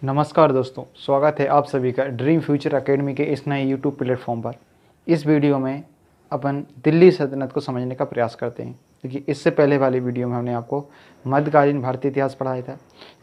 नमस्कार दोस्तों, स्वागत है आप सभी का ड्रीम फ्यूचर एकेडमी के इस नए यूट्यूब प्लेटफॉर्म पर। इस वीडियो में अपन दिल्ली सल्तनत को समझने का प्रयास करते हैं। देखिए, इससे पहले वाली वीडियो में हमने आपको मध्यकालीन भारतीय इतिहास पढ़ाया था।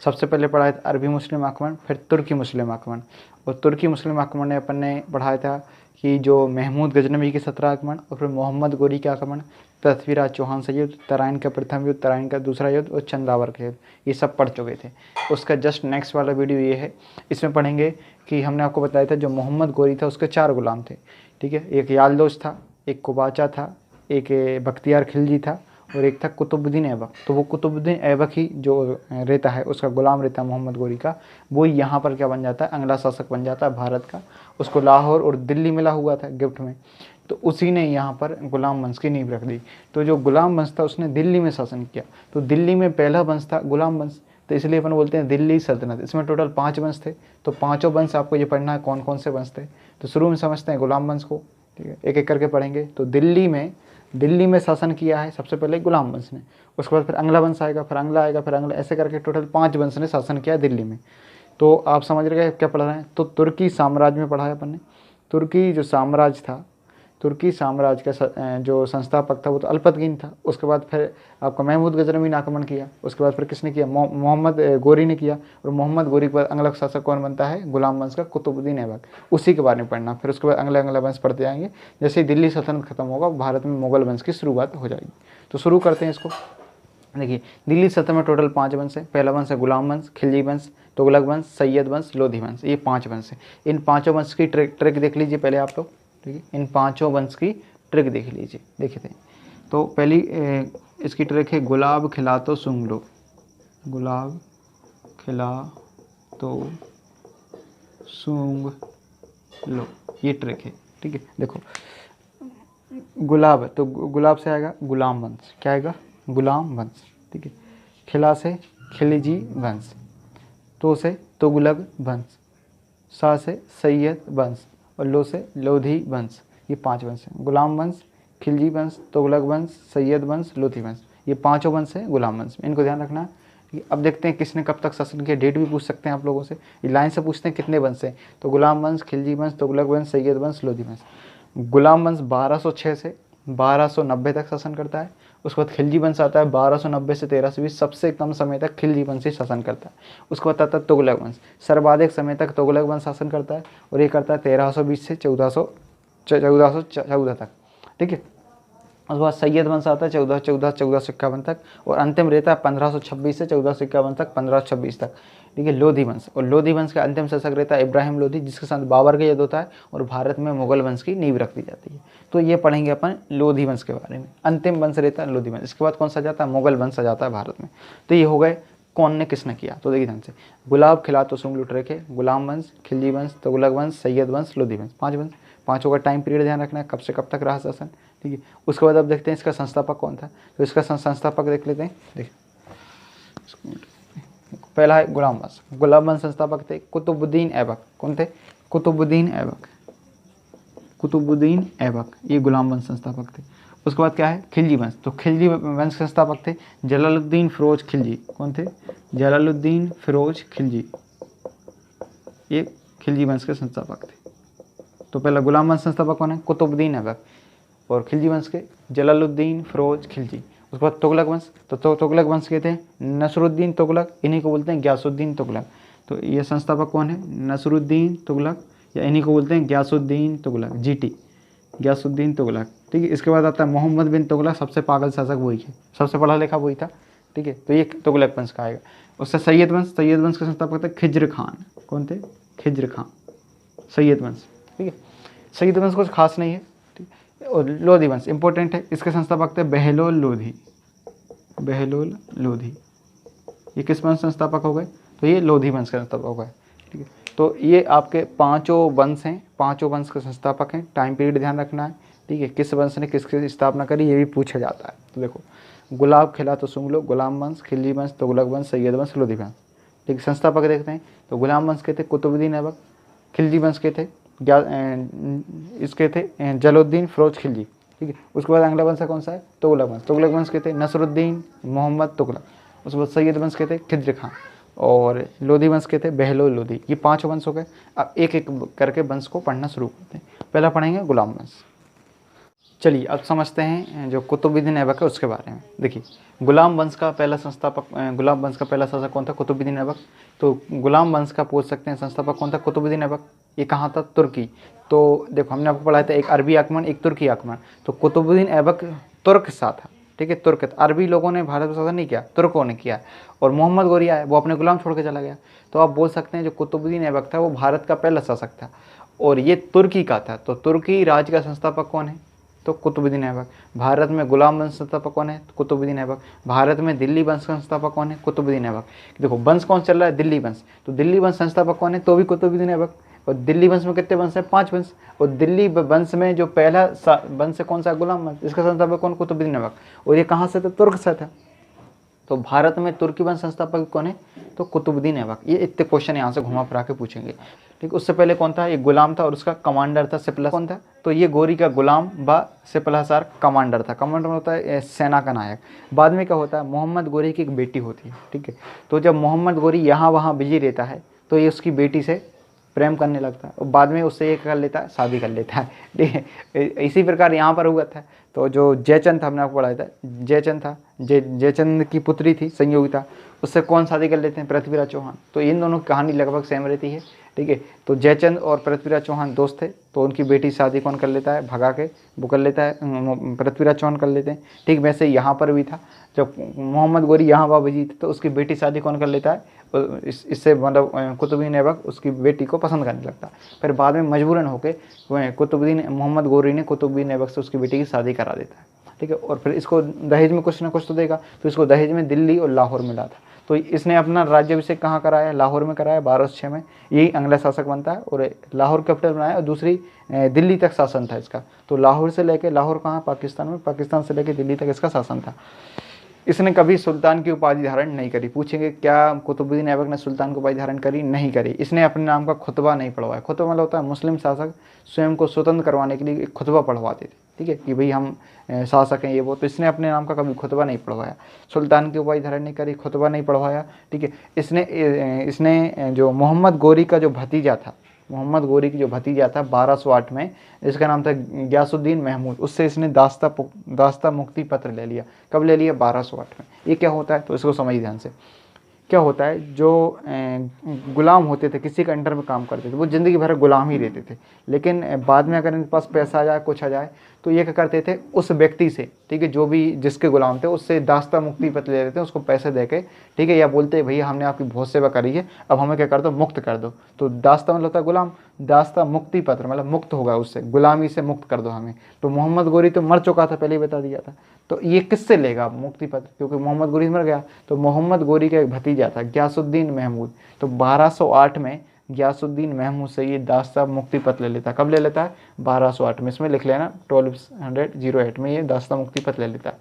सबसे पहले पढ़ाया था अरबी मुस्लिम आक्रमण, फिर तुर्की मुस्लिम आक्रमण। और तुर्की मुस्लिम आक्रमण में अपन ने पढ़ाया था कि जो महमूद गजनवी के 17 आक्रमण और फिर मोहम्मद गोरी के आक्रमण, पृथ्वीराज चौहान से युद्ध, तराइन का प्रथम युद्ध, तराइन का दूसरा युद्ध और चंदावर का युद्ध, ये सब पढ़ चुके थे। उसका जस्ट नेक्स्ट वाला वीडियो ये है। इसमें पढ़ेंगे कि हमने आपको बताया था जो मोहम्मद गोरी था उसके 4 गुलाम थे। ठीक है, एक यालदोज था, एक कुबाचा था, एक बख्तियार खिलजी था और एक था कुतुबुद्दीन ऐबक। तो वो कुतुबुद्दीन ऐबक ही जो रहता है, उसका गुलाम रहता है मोहम्मद गोरी का, वो यहाँ पर क्या बन जाता है, अगला शासक बन जाता है भारत का। उसको लाहौर और दिल्ली मिला हुआ था गिफ्ट में, तो उसी ने यहाँ पर गुलाम वंश की नींव रख दी। तो जो गुलाम वंश था उसने दिल्ली में शासन किया। तो दिल्ली में पहला वंश था गुलाम वंश, तो इसलिए अपन बोलते हैं दिल्ली सल्तनत। इसमें टोटल 5 वंश थे, तो पाँचों वंश आपको ये पढ़ना है कौन कौन से वंश थे। तो शुरू में समझते हैं गुलाम वंश को। ठीक है, एक एक करके पढ़ेंगे। तो दिल्ली में शासन किया है सबसे पहले गुलाम वंश ने, उसके बाद फिर अंगला वंश आएगा, फिर अंगला आएगा, फिर अंगला, ऐसे करके टोटल 5 वंश ने शासन किया दिल्ली में। तो आप समझ रहे क्या पढ़ रहे हैं। तो तुर्की साम्राज्य में पढ़ा है अपन ने। तुर्की जो साम्राज्य था, तुर्की साम्राज्य का जो संस्थापक था वो तो अल्पतगीन था। उसके बाद फिर आपका महमूद गजनवी ने आक्रमण किया। उसके बाद फिर किसने किया, मोहम्मद गोरी ने किया। और मोहम्मद गोरी के बाद अगला शासक कौन बनता है, गुलाम वंश का कुतुबुद्दीन ऐबक। उसी के बारे में पढ़ना। फिर उसके बाद अगला वंश पढ़ते जाएंगे। जैसे ही दिल्ली सल्तनत खत्म होगा, भारत में मुगल वंश की शुरुआत हो जाएगी। तो शुरू करते हैं इसको। देखिए, दिल्ली सल्तनत में टोटल 5 वंश है। पहला वंश है गुलाम वंश, खिलजी वंश, तुगलक वंश, सैयद वंश, लोधी वंश। ये 5 वंश है। इन पाँचों वंश की ट्रिक देख लीजिए पहले आप लोग। ठीक है, इन पांचों वंश की ट्रिक देख लीजिए। देखते हैं तो पहली इसकी ट्रिक है गुलाब खिला तो सूंघ लो। गुलाब खिला तो सूंघ लो, ये ट्रिक है। ठीक है, देखो गुलाब, तो गुलाब से आएगा गुलाम वंश। क्या आएगा, गुलाम वंश। ठीक है, खिला से खिलजी वंश, तो से तुगलक वंश, सा से सैयद वंश और लो से लोधी वंश। ये 5 वंश हैं। गुलाम वंश, खिलजी वंश, तुगलक वंश, सैयद वंश, लोधी वंश, ये 5 वंश हैं गुलाम वंश में। इनको ध्यान रखना है। अब देखते हैं किसने कब तक शासन किया। डेट भी पूछ सकते हैं आप लोगों से, ये लाइन से पूछते हैं कितने वंश हैं। तो गुलाम वंश, खिलजी वंश, तुगलक वंश, सैयद वंश, लोधी वंश। गुलाम वंश 1206 से 1290 तक शासन करता है। उसके बाद खिलजी वंश आता है 1290 से 1320, सबसे कम समय तक खिलजी वंश ही शासन करता है। उसके बाद आता है तुगलक वंश, सर्वाधिक समय तक तुगलक वंश शासन करता है और ये करता है 1320 से 1414 तक। ठीक है, उसके बाद सैयद वंश आता है 1451 तक और अंतिम रहता है 1526 से 1451 तक, 1526 तक। ठीक है, लोधी वंश, और लोधी वंश का अंतिम शासक रहता है इब्राहिम लोधी, जिसके साथ बाबर का युद्ध होता है और भारत में मुगल वंश की नींव रख दी जाती है। तो ये पढ़ेंगे अपन लोधी वंश के बारे में। अंतिम वंश रहता है लोधी वंश। इसके बाद कौन सा जाता है, मुगल वंश आ जाता है भारत में। तो ये हो गए कौन ने किसने किया। तो देखिए ध्यान से, गुलाब खिला तो सूंघ लो ट्रिक है, गुलाम वंश, खिलजी वंश, तुगलक वंश, सैयद वंश, लोधी वंश, 5 वंश। पाँचों का टाइम पीरियड ध्यान रखना है, कब से कब तक रहा शासन। ठीक है, उसके बाद अब देखते हैं इसका संस्थापक कौन था। तो इसका संस्थापक देख लेते हैं। देखिए, पहला है गुलाम वंश। गुलाम वंश संस्थापक थे कुतुबुद्दीन ऐबक। कौन थे, कुतुबुद्दीन ऐबक। कुतुबुद्दीन ऐबक ये गुलाम वंश संस्थापक थे। उसके बाद क्या है, खिलजी वंश। तो खिलजी वंश संस्थापक थे जलालुद्दीन फिरोज खिलजी। कौन थे, जलालुद्दीन फिरोज खिलजी, ये खिलजी वंश के संस्थापक थे। तो पहला गुलाम वंश संस्थापक कौन है, कुतुबुद्दीन ऐबक, और खिलजी वंश के जलालुद्दीन फिरोज खिलजी। उसके बाद तुगलक वंश। तो तुगलक वंश के थे नसरुद्दीन तुगलक, इन्हीं को बोलते हैं ग्यासुद्दीन तुगलक। तो ये संस्थापक कौन है, नसरुद्दीन तुगलक, या इन्हीं को बोलते हैं ग्यासुद्दीन तुगलक, जीटी, ग्यासुद्दीन तुगलक। ठीक है, इसके बाद आता है मोहम्मद बिन तुगलक, सबसे पागल शासक वही है, सबसे पढ़ा लिखा वही था। ठीक है, तो ये तुगलक वंश का आएगा। उससे सैयद वंश, सैयद वंश के संस्थापक थे खिज्र खान। कौन थे, खिज्र खान, सैयद वंश। ठीक है, सैयद वंश कुछ खास नहीं है। ठीक है, और लोधी वंश इंपॉर्टेंट है, इसके संस्थापक थे बहलोल लोधी। बहलोल लोधी ये किस वंश संस्थापक हो गए, तो ये लोधी वंश के संस्थापक हो गए। ठीक है, तो ये आपके 5 वंश हैं, 5 वंश के संस्थापक हैं। टाइम पीरियड ध्यान रखना है। ठीक है, किस वंश ने किसकी स्थापना करी ये भी पूछा जाता है। तो देखो, गुलाब खिला तो सूंघ लो, गुलाम वंश, खिलजी वंश, तुगलक वंश, सैयद वंश, लोधी वंश। ठीक है, संस्थापक देखते हैं। तो गुलाम वंश के थे कुतुबुद्दीन ऐबक, खिलजी वंश के थे इसके थे जलालुद्दीन फिरोज खिलजी। ठीक है, उसके बाद अगला वंश कौन सा है, तुगलक वंश। तुगलक वंश के थे नसरुद्दीन मोहम्मद तुगलक। उसके बाद सैयद वंश के थे खिज्र खान। और लोधी वंश के थे बहलोल लोधी। ये 5 वंश हो गए। अब एक एक करके वंश को पढ़ना शुरू करते हैं। पहला पढ़ेंगे गुलाम वंश। चलिए अब समझते हैं जो कुतुबुद्दीन ऐबक है उसके बारे में। देखिए गुलाम वंश का पहला संस्थापक, गुलाम वंश का पहला शासक कौन था? कुतुबुद्दीन ऐबक। तो गुलाम वंश का पूछ सकते हैं संस्थापक कौन था? कुतुबुद्दीन ऐबक। ये कहाँ था? तुर्की। तो देखो हमने आपको पढ़ाया था एक अरबी आक्रमण एक तुर्की आक्रमण। तो कुतुबुद्दीन ऐबक तुर्क सा था, ठीक है, तुर्क। अरबी लोगों ने भारत पर शासन नहीं किया, तुर्कों ने किया। और मोहम्मद गोरी आया, वो अपने गुलाम छोड़ के चला गया। तो आप बोल सकते हैं जो कुतुबुद्दीन ऐबक था वो भारत का पहला शासक था और ये तुर्की का था। तो तुर्की राज्य का संस्थापक कौन है? तो कुतुबुद्दीन ऐबक। भारत में गुलाम वंश संस्थापक कौन है? कुतुबुद्दीन ऐबक। भारत में दिल्ली वंश का संस्थापक कौन है? कुतुबुद्दीन ऐबक। देखो वंश कौन चल रहा है? दिल्ली वंश। तो दिल्ली वंश संस्थापक कौन है? तो भी कुतुबुद्दीन ऐबक। और दिल्ली वंश में कितने वंश है? 5 वंश। और दिल्ली वंश में जो पहला वंश है कौन सा? गुलाम वंश। इसका संस्थापक कौन? कुतुबुद्दीन ऐबक। और ये कहाँ से था? तुर्क से था। तो भारत में तुर्की वंश संस्थापक कौन है? तो कुतुबुद्दीन ऐबक। ये इतने क्वेश्चन यहाँ से घुमा फिरा के पूछेंगे, ठीक। उससे पहले कौन था? ये गुलाम था और उसका कमांडर था सिपला। कौन था? तो ये गोरी का गुलाम व सिपलासार कमांडर था। कमांडर होता है सेना का नायक। बाद में क्या होता है? मोहम्मद गोरी की एक बेटी होती है, ठीक है। तो जब मोहम्मद गोरी यहाँ वहाँ बिजी रहता है तो ये उसकी बेटी से प्रेम करने लगता है और बाद में उससे ये कर लेता है, शादी कर लेता है, ठीक है। इसी प्रकार यहाँ पर हुआ था। तो जो जयचंद था, हमने आपको पढ़ाया था, जयचंद था, जयचंद की पुत्री थी संयोगिता, उससे कौन शादी कर लेते हैं? पृथ्वीराज चौहान। तो इन दोनों की कहानी लगभग सेम रहती है, ठीक है। तो जयचंद और पृथ्वीराज चौहान दोस्त थे, तो उनकी बेटी शादी कौन कर लेता है? भगा के वो कर लेता है, पृथ्वीराज चौहान कर लेते हैं, ठीक। वैसे यहाँ पर भी था, जब मोहम्मद गोरी यहाँ वहाँ बिजी थे तो उसकी बेटी शादी कौन कर लेता है? इससे मतलब कुतुबुद्दीन ऐबक उसकी बेटी को पसंद करने लगता है। फिर बाद में मजबूरन होकर कुतुबुद्दीन मोहम्मद गोरी ने कुतुबुद्दीन ऐबक से उसकी बेटी की शादी करा देता है, ठीक है। और फिर इसको दहेज में कुछ ना कुछ तो देगा, तो इसको दहेज में दिल्ली और लाहौर मिला था। तो इसने अपना राज्याभिषेक कहाँ कराया? लाहौर में कराया 1206 में। यही अगला शासक बनता है और लाहौर कैपिटल बनाया और दूसरी दिल्ली तक शासन था इसका। तो लाहौर से लेके, लाहौर कहाँ? पाकिस्तान में, पाकिस्तान से लेके दिल्ली तक इसका शासन था। इसने कभी सुल्तान की उपाधि धारण नहीं करी। पूछेंगे क्या कुतुबुद्दीन ऐबक ने सुल्तान की उपाधि धारण करी? नहीं करी। इसने अपने नाम का खुतबा नहीं पढ़वाया। खुतबा मतलब होता है मुस्लिम शासक स्वयं को स्वतंत्र करवाने के लिए एक खुतबा पढ़वाते थे, ठीक है, कि भाई हम शासक हैं ये वो। तो इसने अपने नाम का कभी खुतबा नहीं पढ़वाया, सुल्तान की उपाधि धारण नहीं करी, खुतबा नहीं पढ़वाया, ठीक है। इसने जो मोहम्मद गोरी का जो भतीजा था, मोहम्मद गोरी की जो भतीजा था 1208 में, इसका नाम था गयासुद्दीन महमूद, उससे इसने दास्ता मुक्ति पत्र ले लिया। कब ले लिया? 1208 में। ये क्या होता है? तो इसको समझिए ध्यान से। क्या होता है? जो गुलाम होते थे, किसी के अंडर में काम करते थे, वो ज़िंदगी भर गुलाम ही रहते थे। लेकिन बाद में अगर इनके पास पैसा आ जाए, कुछ आ जाए, तो ये क्या करते थे? उस व्यक्ति से, ठीक है, जो भी जिसके गुलाम थे, उससे दास्ता मुक्ति पत्र ले लेते हैं, उसको पैसे दे के, ठीक है, या बोलते हैं भैया हमने आपकी बहुत सेवा करी है, अब हमें क्या कर दो? मुक्त कर दो। तो दास्ता मतलब होता है गुलाम, दास्ता मुक्ति पत्र मतलब मुक्त होगा उससे, गुलामी से मुक्त कर दो हमें। तो मोहम्मद गोरी तो मर चुका था, पहले ही बता दिया था। तो ये किससे लेगा मुक्ति पत्र? क्योंकि मोहम्मद गोरी मर गया। तो मोहम्मद गोरी का एक भतीजा था गयासुद्दीन महमूद, तो 1208 में गयासुद्दीन महमूद से ये दास्ता मुक्ति पत्र ले लेता है। कब ले लेता है? 1208 में। इसमें लिख लेना 1208 में ये दास्ता मुक्ति पत्र ले लेता है।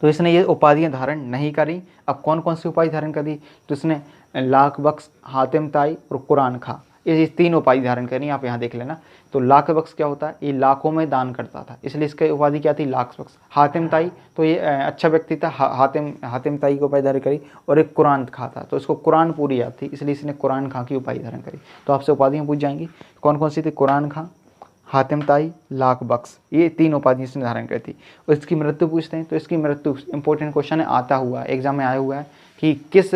तो इसने ये उपाधियां धारण नहीं करी। अब कौन कौन सी उपाधि धारण करी? तो इसने लाख बख्श, हातिम ताई और कुरान खा, ये 3 उपाधि धारण करी। आप यहाँ देख लेना। तो लाख बख्श क्या होता है? ये लाखों में दान करता था, इसलिए इसकी उपाधि क्या थी? लाख बख्श। हातिम ताई, तो ये अच्छा व्यक्ति था, हातिम ताई को उपाधि धारण करी। और एक कुरान खा था, तो इसको कुरान पूरी याद थी, इसलिए इसने कुरान खां की उपाधि धारण करी। तो आपसे उपाधियाँ पूछ जाएंगी कौन कौन सी थी? कुरान खां, हातिम ताई, लाख बख्श, ये 3 उपाधि इसने धारण करी थी। और इसकी मृत्यु पूछते हैं, तो इसकी मृत्यु इंपॉर्टेंट क्वेश्चन है, आता हुआ एग्जाम में आया हुआ है कि किस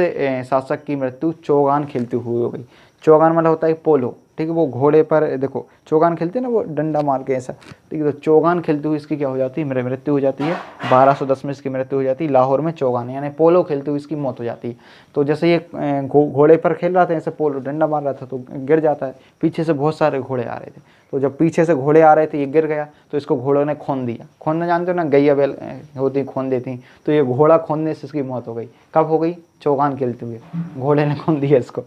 शासक की मृत्यु चौगान खेलते हुए हो गई। चौगान मतलब होता है पोलो, ठीक है, वो घोड़े पर, देखो चौगान खेलते हैं ना, वो डंडा मार के ऐसा, ठीक है। तो चौगान खेलते हुए इसकी क्या हो जाती है? मृत्यु हो जाती है। 1210 में इसकी मृत्यु हो जाती है लाहौर में चौगान, यानी पोलो खेलते हुए इसकी मौत हो जाती है। तो जैसे ये घोड़े पर खेल रहा था, ऐसे पोलो डंडा मार रहा था तो गिर जाता है, पीछे से बहुत सारे घोड़े आ रहे थे, तो जब पीछे से घोड़े आ रहे थे, ये गिर गया, तो इसको घोड़ों ने खोन दिया। खोनना जानते हो ना, गैया बैल होती खोन देती, तो ये घोड़ा खोनने से इसकी मौत हो गई। कब हो गई? चौगान खेलते हुए, घोड़े ने खोन दिया इसको।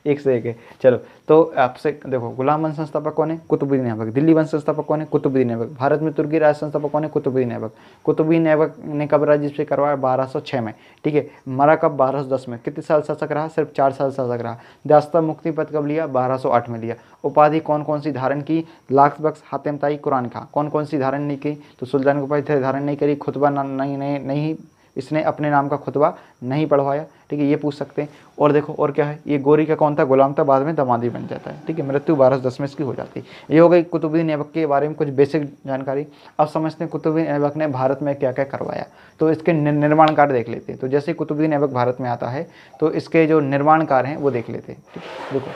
एक से एक है। चलो, तो आपसे देखो, गुलाम वंश संस्थापक कौन है? कुतुबुद्दीन ऐबक। दिल्ली वंश संस्थापक कौन है? कुतुबुद्दीन ऐबक। भारत में तुर्की राज्य संस्थापक कौन है? कुतुबुद्दीन ऐबक। कुतुबुद्दीन ऐबक ने कब राज्याभिषेक करवाया? 1206 में, ठीक है। मरा कब? 1210 में। कितने साल शासक रहा? सिर्फ 4 साल शासक रहा। दास्ता मुक्ति पत्र कब लिया? 1208 में लिया। उपाधि कौन कौन सी धारण की? लाख बख्श, हातिम ताई, कुरान खां। कौन कौन सी धारण नहीं की? तो सुल्तान की उपाधि धारण नहीं करी, खुतबा नहीं इसने अपने नाम का खुतबा नहीं पढ़वाया, ठीक है, ये पूछ सकते हैं। और देखो और क्या है, ये गोरी का कौन था, गुलाम था, बाद में दमादी बन जाता है, ठीक है। मृत्यु 1210 में इसकी हो जाती है। ये हो गई कुतुबुद्दीन ऐबक के बारे में कुछ बेसिक जानकारी। अब समझते हैं कुतुबुद्दीन ऐबक ने भारत में क्या क्या करवाया। तो इसके निर्माण कार्य देख लेते हैं। तो जैसे कुतुबुद्दीन ऐबक भारत में आता है तो इसके जो निर्माण कार्य हैं वो देख लेते हैं, ठीक है। देखो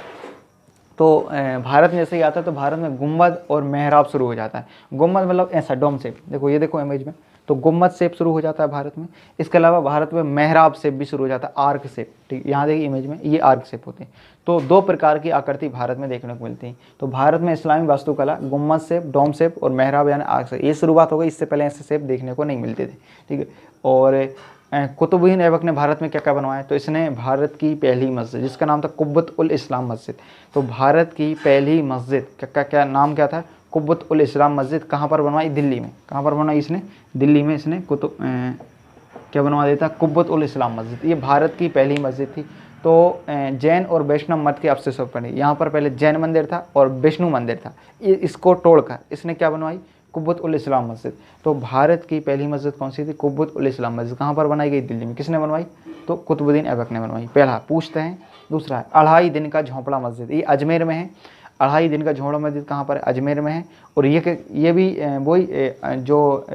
तो भारत में जैसे ही आता है तो भारत में गुम्बद और मेहराब शुरू हो जाता है। गुम्बद मतलब ऐसा डोम शेप, देखो ये देखो इमेज में, तो गुम्बद शेप शुरू हो जाता है भारत में। इसके अलावा भारत में मेहराब शेप भी शुरू हो जाता है, आर्क शेप, ठीक है। यहाँ देखिए इमेज में ये आर्क शेप होते हैं। तो दो प्रकार की आकृति भारत में देखने को मिलती है। तो भारत में इस्लामी वास्तुकला गुम्बद शेप, डोम शेप और मेहराब यानी आर्क शेप, ये शुरुआत हो गई। इससे पहले ऐसे शेप देखने को नहीं मिलते थे, ठीक है। और कुतुबुद्दीन ऐबक ने भारत में क्या क्या बनवाया, तो इसने भारत की पहली मस्जिद जिसका नाम था कुब्बत उल इस्लाम मस्जिद, तो भारत की पहली मस्जिद क्या नाम क्या था, कुब्बत उल इस्लाम मस्जिद, कहाँ पर बनवाई, दिल्ली में। कहाँ पर बनवाई इसने, दिल्ली में। इसने क्या बनवा देता, कुब्बत उल इस्लाम मस्जिद। ये भारत की पहली मस्जिद थी। तो जैन और वैष्णव मत के अवशेषों पर, यहाँ पर पहले जैन मंदिर था और विष्णु मंदिर था, ये इसको तोड़कर इसने क्या बनवाई, कुब्बत उल इस्लाम मस्जिद। तो भारत की पहली मस्जिद कौन सी थी, कुब्बत उल इस्लाम मस्जिद। कहाँ पर बनाई गई, दिल्ली में। किसने बनवाई, तो कुतुबुद्दीन ऐबक ने बनवाई। पहला पूछते हैं। दूसरा है अढ़ाई दिन का झोंपड़ा मस्जिद, ये अजमेर में है। अढ़ाई दिन का झोंपड़ा मस्जिद कहाँ पर है, अजमेर में है। और ये भी वही जो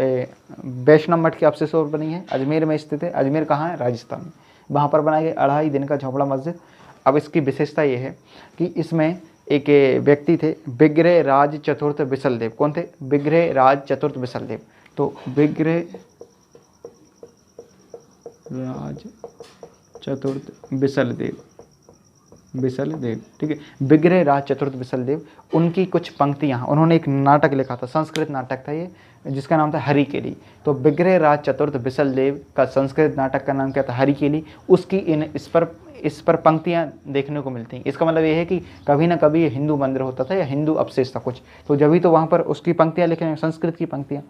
वैष्णव मठ के अवशेषों पर बनी है, अजमेर में स्थित है। अजमेर कहाँ है, राजस्थान में। वहाँ पर बनाई गई अढ़ाई दिन का झोंपड़ा मस्जिद। अब इसकी विशेषता ये है कि इसमें एक व्यक्ति थे, विग्रह राज चतुर्थ बिसलदेव। कौन थे, विग्रह राज चतुर्थ बिसलदेव। तो विग्रह राज चतुर्थ बिसलदेव, ठीक है। विग्रह राज चतुर्थ बिसलदेव, उनकी कुछ पंक्तियाँ, उन्होंने एक नाटक लिखा था, संस्कृत नाटक था ये, जिसका नाम था हरिकेली। तो विग्रह राज चतुर्थ बिसलदेव का संस्कृत नाटक का नाम क्या था, हरिकेली। उसकी इस पर पंक्तियाँ देखने को मिलती हैं। इसका मतलब ये है कि कभी ना कभी ये हिंदू मंदिर होता था या हिंदू अवशेष था कुछ, तो जब भी तो वहाँ पर उसकी पंक्तियाँ लिखी, संस्कृत की पंक्तियाँ।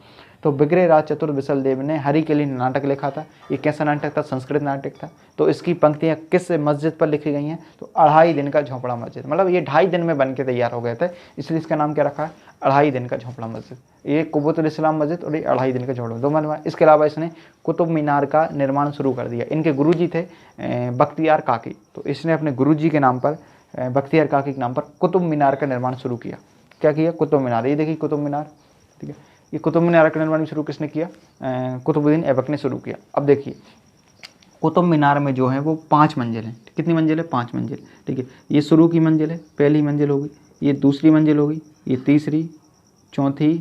तो विग्रह राज चतुर्थ बिसलदेव ने हरिकेली नाटक लिखा था। ये कैसा नाटक था, संस्कृत नाटक था। तो इसकी पंक्तियाँ किस मस्जिद पर लिखी गई हैं, तो अढ़ाई दिन का झोंपड़ा मस्जिद। मतलब ये 2.5 दिन में बन के तैयार हो गए थे, इसलिए इसका नाम क्या रखा है, अढ़ाई दिन का झोंपड़ा मस्जिद। ये कुब्बत उल इस्लाम मस्जिद और ये अढ़ाई दिन का झोंपड़ा, दो बनवाया। इसके अलावा इसने कुतुब मीनार का निर्माण शुरू कर दिया। इनके गुरुजी थे बख्तियार काकी, तो इसने अपने गुरुजी के नाम पर, बख्तियार काकी के नाम पर कुतुब मीनार का निर्माण शुरू किया। क्या किया, कुतुब मीनार। ये देखिए कुतुब मीनार, ठीक है। ये कुतुब मीनार का निर्माण शुरू किसने किया, कुतुबुद्दीन ऐबक ने शुरू किया। अब देखिए कुतुब मीनार में जो है वो 5 मंजिल हैं। कितनी मंजिल है, 5 मंजिल, ठीक है। ये शुरू की मंजिल है, पहली मंजिल होगी, ये दूसरी मंजिल होगी, ये तीसरी, चौथी,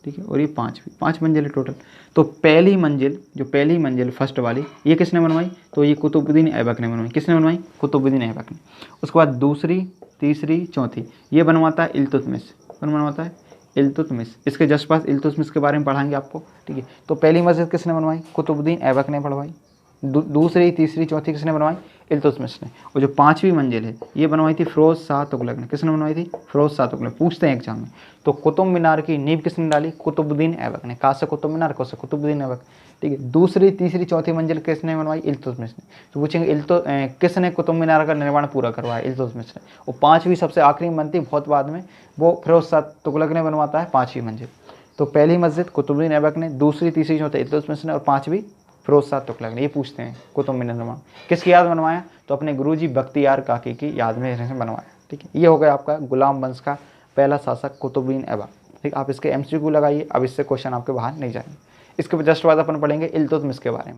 ठीक है, और ये 5वीं। 5 मंजिल है टोटल। तो पहली मंजिल फर्स्ट वाली ये किसने बनवाई, तो ये कुतुबुद्दीन ऐबक ने बनवाई। किसने बनवाई, कुतुबुद्दीन ऐबक ने। उसके बाद दूसरी, तीसरी, चौथी ये बनवाता है इल्तुतमिश। कौन बनवाता है, इल्तुतमिश। इसके जस्ट पास इल्तुतमिश के बारे में पढ़ाएंगे आपको, ठीक है। तो पहली मस्जिद किसने बनवाई, कुतुबुद्दीन ऐबक ने बनवाई। दूसरी, तीसरी, चौथी किसने बनवाई, इल्तुतमिश ने। और जो 5वीं मंजिल है ये बनवाई थी फिरोज शाह तुगलक ने। किसने बनवाई थी, फिरोज शाह तुगलक। पूछते हैं एग्जाम में। तो कुतुब मीनार की नींव किसने डाली, कुतुबुद्दीन ऐबक ने। कहाँ से कुतुब मीनार, कौन से कुतुबुद्दीन ऐबक, ठीक है। दूसरी, तीसरी, चौथी मंजिल किसने बनवाई, इल्तुतमिश ने। तो पूछेंगे किसने कुतुब मीनार का निर्माण पूरा करवाया, इल्तुतमिश ने। और 5वीं सबसे आखिरी बनती बहुत बाद में, वो फिरोज शाह तुगलक ने बनवाता है 5वीं मंजिल। तो पहली मस्जिद कुतुबुद्दीन ऐबक ने, दूसरी, तीसरी, चौथी इल्तुतमिश ने और 5वीं फिरोज शाह तुगलक ने। ये पूछते हैं कुतुब मीनार निर्माण किसकी याद बनवाया, तो अपने गुरुजी बख्तियार काकी की याद में इन्हें बनवाया, ठीक है। ये हो गया आपका गुलाम वंश का पहला शासक कुतुबुद्दीन ऐबक, ठीक। आप इसके MCQ लगाइए, अब इससे क्वेश्चन आपके बाहर नहीं जाएंगे। इसके जस्ट बाद अपन पढ़ेंगे इल्तुतमिश के बारे में।